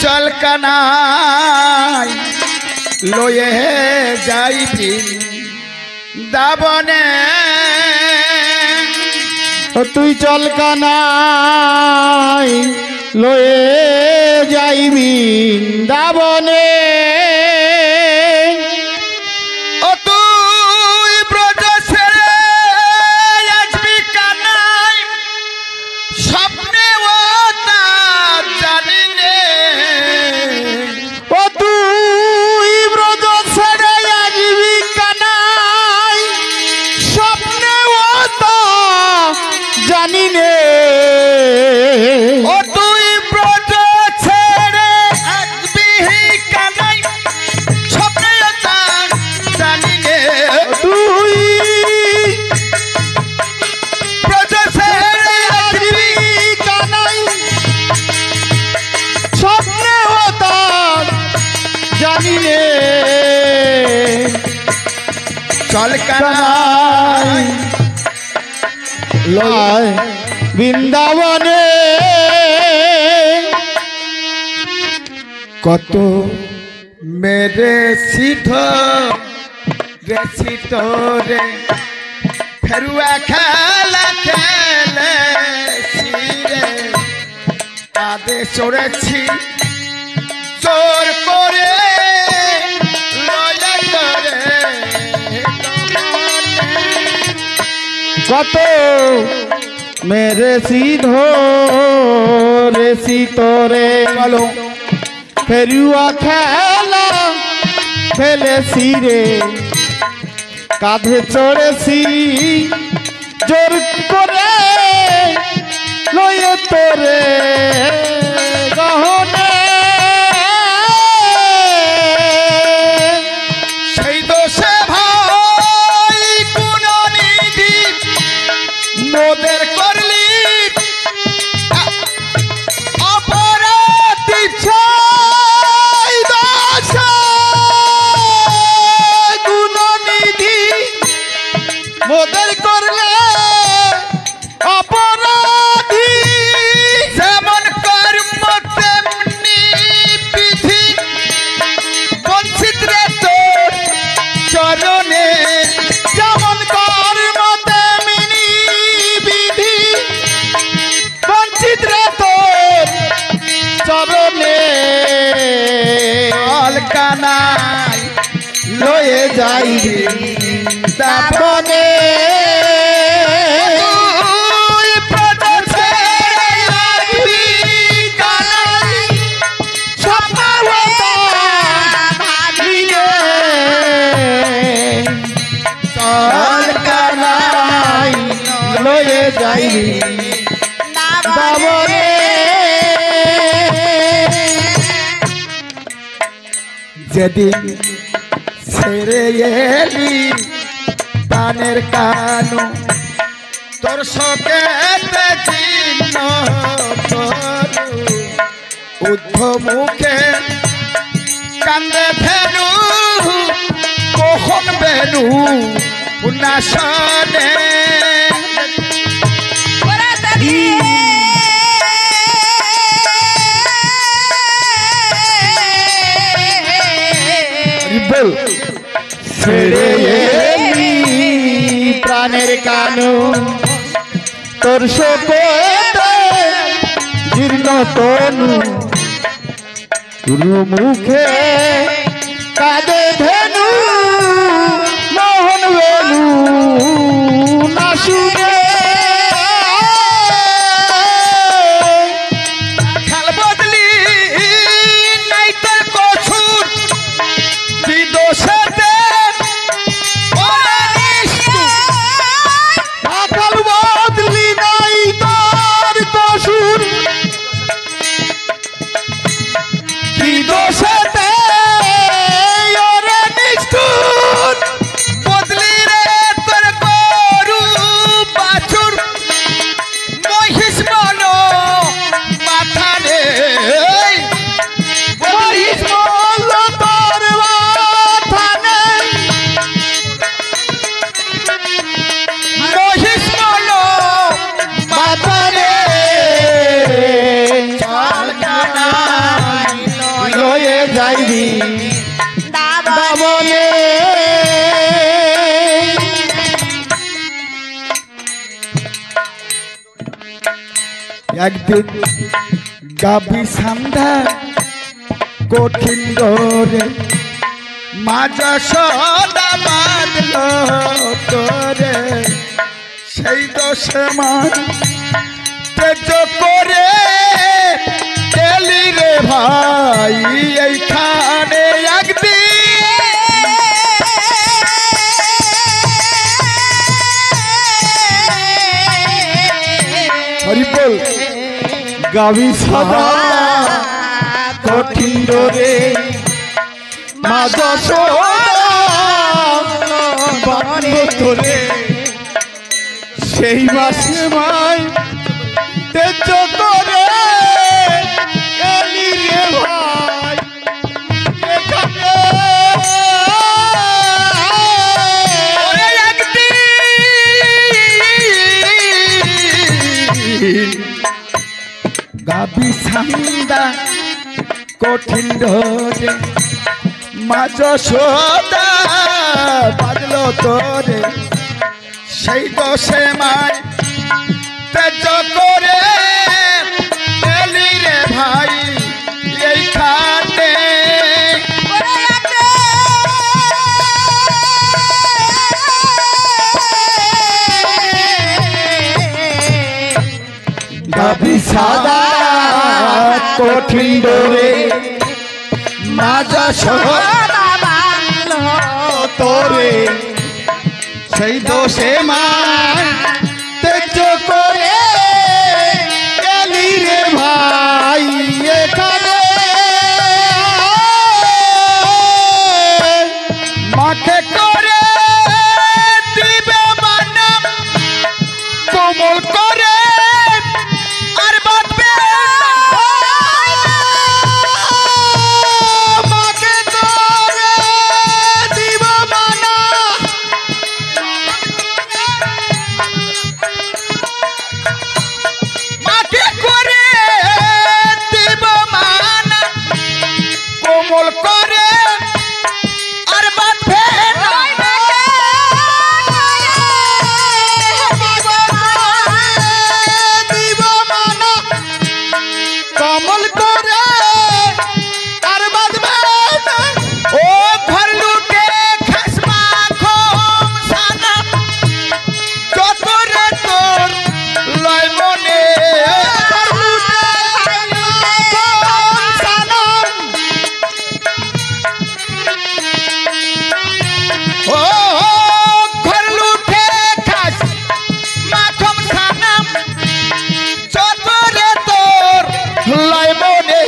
চল কানাই লয়ে যাইবি দাবনে তুই চল কানাই লয়ে যাইবি দাবনে ও তুই ব্রজ ছেড়ে আসবি কানাই স্বপ্নে ও তা জানি নে ও তুই ব্রজ ছেড়ে আসবি কানাই স্বপ্নে ও তা জানি নে ও তুই ব্রজ ছেড়ে আসবি কানাই স্বপ্নে ও তা জানি নে তুই ব্রজ ছেড়ে আসবি কানাই স্বপ্নে ও তা জানি নে চল কানাই লয় বৃন্দাবনে কত মেরে সিধ রেসিত রে ফেরুয়া খেলা খেলে সিরে কাঁদে চড়েছি চোর করে লয়া করে কত মেরে সিধো রে সিতরে বলো ফেরুয়া খেলা ফেলেছি রে কাঁধে চড়েছি জোর করে লয়ে তোরে গহনে সেই দোষে ভাই কোন নিধি মোদের করলি অপরাধী সেই দোষে গুণনিধি মোদের করলে অপরাধী যেমন কর্ম তেমনি বিধি বঞ্চিত রে তোর চরণে যেমন কর্ম তেমনি বিধি বঞ্চিত রে তোর চরণে অলকানাই লয়ে যাইবি দাপনে তুই ব্রজ ছেড়ে আসবি কানাই কানাই লয়ে যাইবি দাবনে যেদিন ছেড়ে এলি প্রাণের কানু তোর শোকেতে চিহ্ন তরু উদ্ধ মুখে কান্দে ধেনু কখন বেনু উন্নাসনে বল ছেড়ে এলি প্রাণের কানু তোর শোকে জীর্ণ তনু মুখে কাঁদে ধেনু মোহন বেনু না শুনে খাল বদলি নাই তোর কছুর কি দোষেতে আকাল বদলি নাই তার কসুর কি দোষেতে যাইবি দাবনে একদিন গাবি সন্ধ্যা কঠিন ডোরে মাজা সদা বাঁধল তোরে সেই দোষে মান তেজ করে এলি রে ভাই এইখানে একদিন হরি বল গাবি সদা কঠিন ডোরে মাজা সদা বাঁধল তোরে সেই মাসে মাই তেজ করে এলি রে ভাই এখানে ওরে একদিন গাবি সন্ধ্যা কঠিন ডোরে মাঝ সদা বাজলো তোরে সেই দোষে মায় তেজ করে এলি রে ভাই এইখানে গাবি সাদা কঠিন ডোরে মাজা সদা তোরে সেই দোষে মায় তেজ করে এলি রে ভাই এখানে মাকে করে দিবে মানব কোমল করে আর বাঁধবে মাকে করে দিব মানা মাকে করে দিব মানা কোমল করে আর বাঁধবে দিব মানা কমল করে আর বাঁধবে না ও ঘর লুটে খাসমা খোম সানা চতরে তোর লয় মনে ও ঘর লুটে খাস মাখম সানা চতরে তোর লয় মনে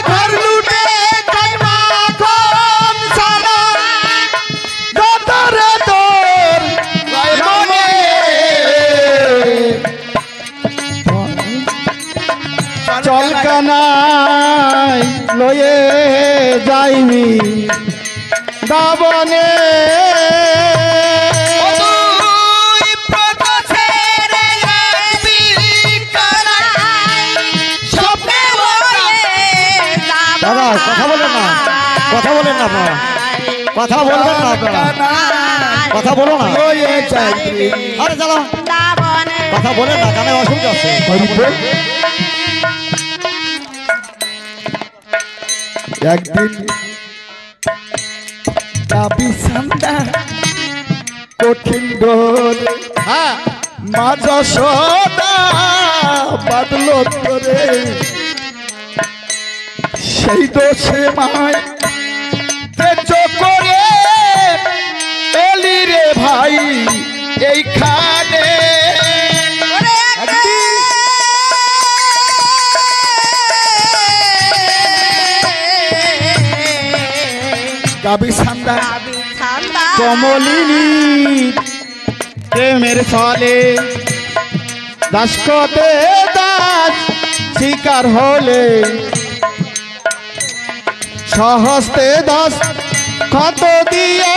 ঘর লুটে কাইমা কম সারা দতরে তোর লয় মনে চল কানাই লয়ে যাইবি দাবনে তুই প্রকাশের যাবি কানাই স্বপ্নে দাদা কথা বলেন না কথা বলেন না আপনারা কথা বলবেন না আপনারা কথা বলো না লয়ে যাইবি আরে চলো কথা বলেন না কানে অসুবিধা আছে একদিন দাবি সন্ধ্যা কঠিন ডোরে হ্যাঁ মাজা সদা বাদলো তোরে সেই দোষে মায় তেজ করে এলি রে ভাই এইখানে গাবি সন্ধ্যা কমলিনী প্রেমের ফলে দাসকতে দাস শিকার হলে সহস্তে দাস ক্ষত দিয়ে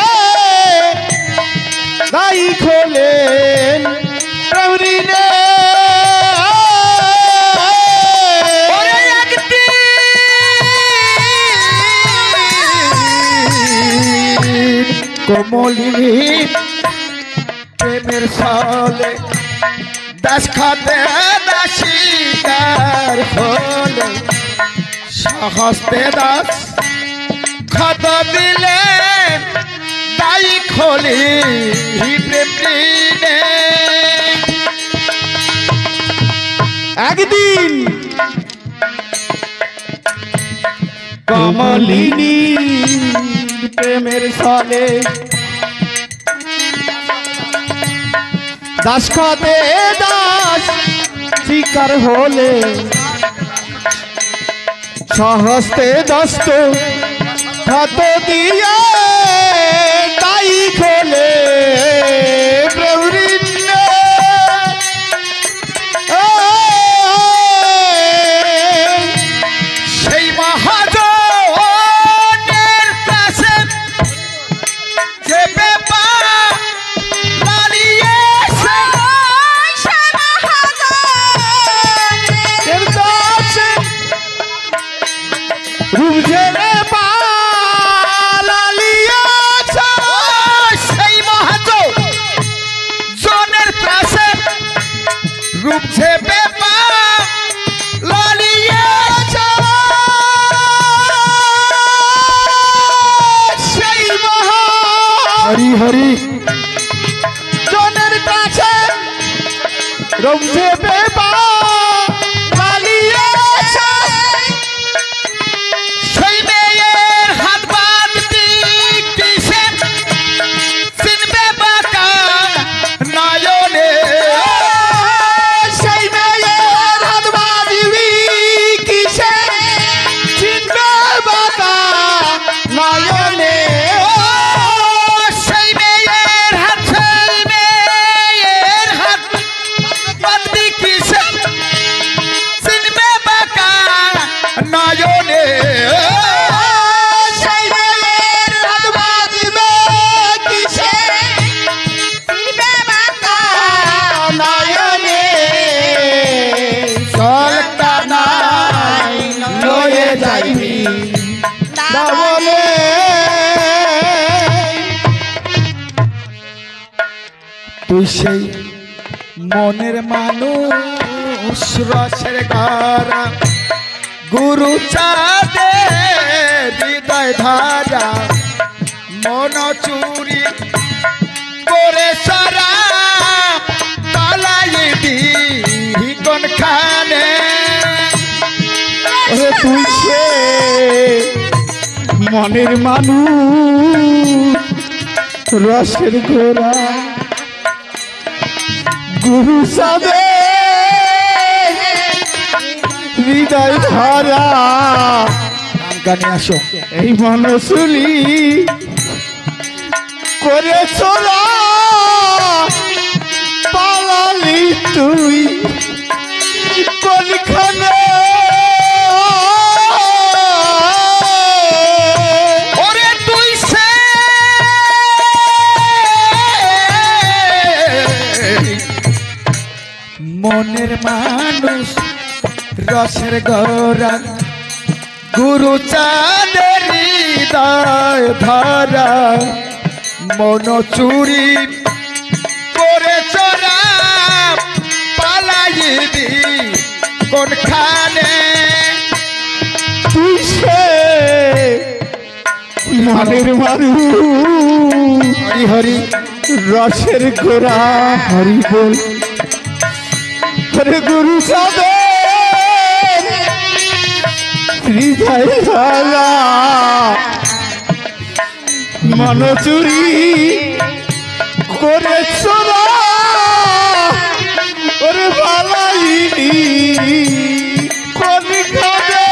দায়ী খোলেন প্রভৃনে ওরে একদিন কমলিনী প্রেমের সালে দাস খাতে দাসিকার হলে সাহস্তে দাস খাত দিলে তাই খোলি প্রেম দিনে একদিন কমলিনী প্রেমের সালে দাস খাতে দাস শিকার হলে সহস্তে দস্ত খাত দিয়ে তাই খোলে প্রবৃন্নে সেই মহাজনের কাছে যে ব্যাপার দাঁড়িয়েছে রূপ ঝেড়ে পালালিয়েছে সেই মহাজনের কাছে রূপ ঝেপে লালিয়েছে সেই মহা হরি হরি জনের কাছে রূপ ঝেড়ে পালালিয়েছে সেই মেয়ের হাত বাঁধতি কিসে চিনবে বাঁকা নয়নে সেই মেয়ের হাত বাঁধবি কিসে চিনবে বাঁকা নয়নে সেই মেয়ের হাত বাঁধতি কিসে চিনবে বাঁকা নয়নে সেই মেয়ের হাত বাঁধবে কিসে চিনবে বাঁকা নয়নে চলতা নাই লয়ে যাইবি বলে তুই সেই মনের মানুষ রসের গারা গুরু চাঁদে হৃদয় ধারা মন চুরি করে সারা পালাই দি কোন খানে ওরে তুই সে মনের মানুষ রসের ঘোড়া গুরু সাবে হৃদয় ধারা গানে আসো এই মনসুলি করে চলা পালালি তুই কোনখানে ওরে তুই সে মনের মানুষ রসের গৌরা গুরু চাঁদের হৃদয় ধারা মন চুরি করে চরা পালাইবি কোনখানে তুই সে মনের মানুষ হরি হরি রসের ঘোড়া হরি বল হরে গুরু সাবে হৃদয় ধারা মন চুরি করে চোরা ওরে ভালাইনি কোন খাবে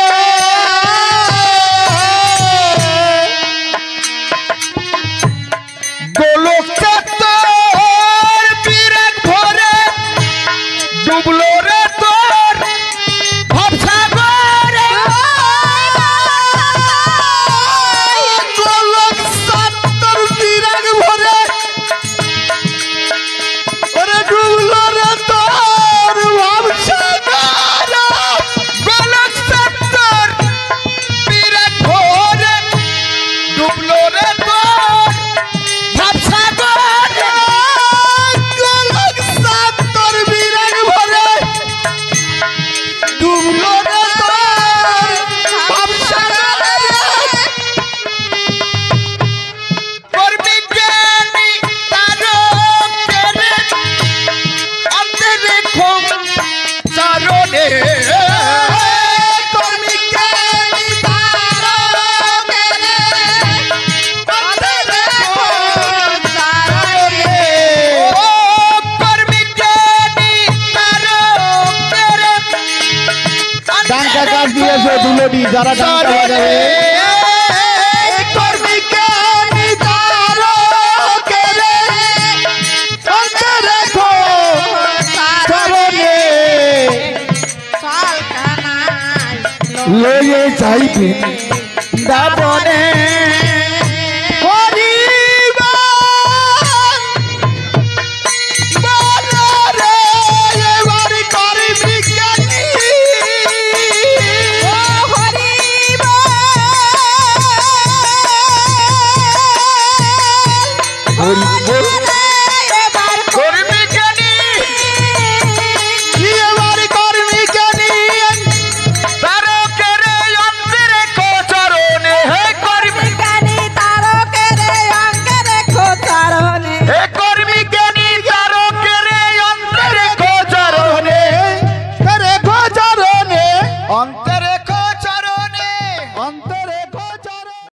গোলক চত্বর বিরাট ভরে ডুবলো রে তোর ভবসাগরে গোলক সত্তর বিরাগ ভরে ওরে ডুবলো রে তোর ভাবসাগর দুলনি যারা গানটা বাজাবে লয়ে যাইবেন দাবনে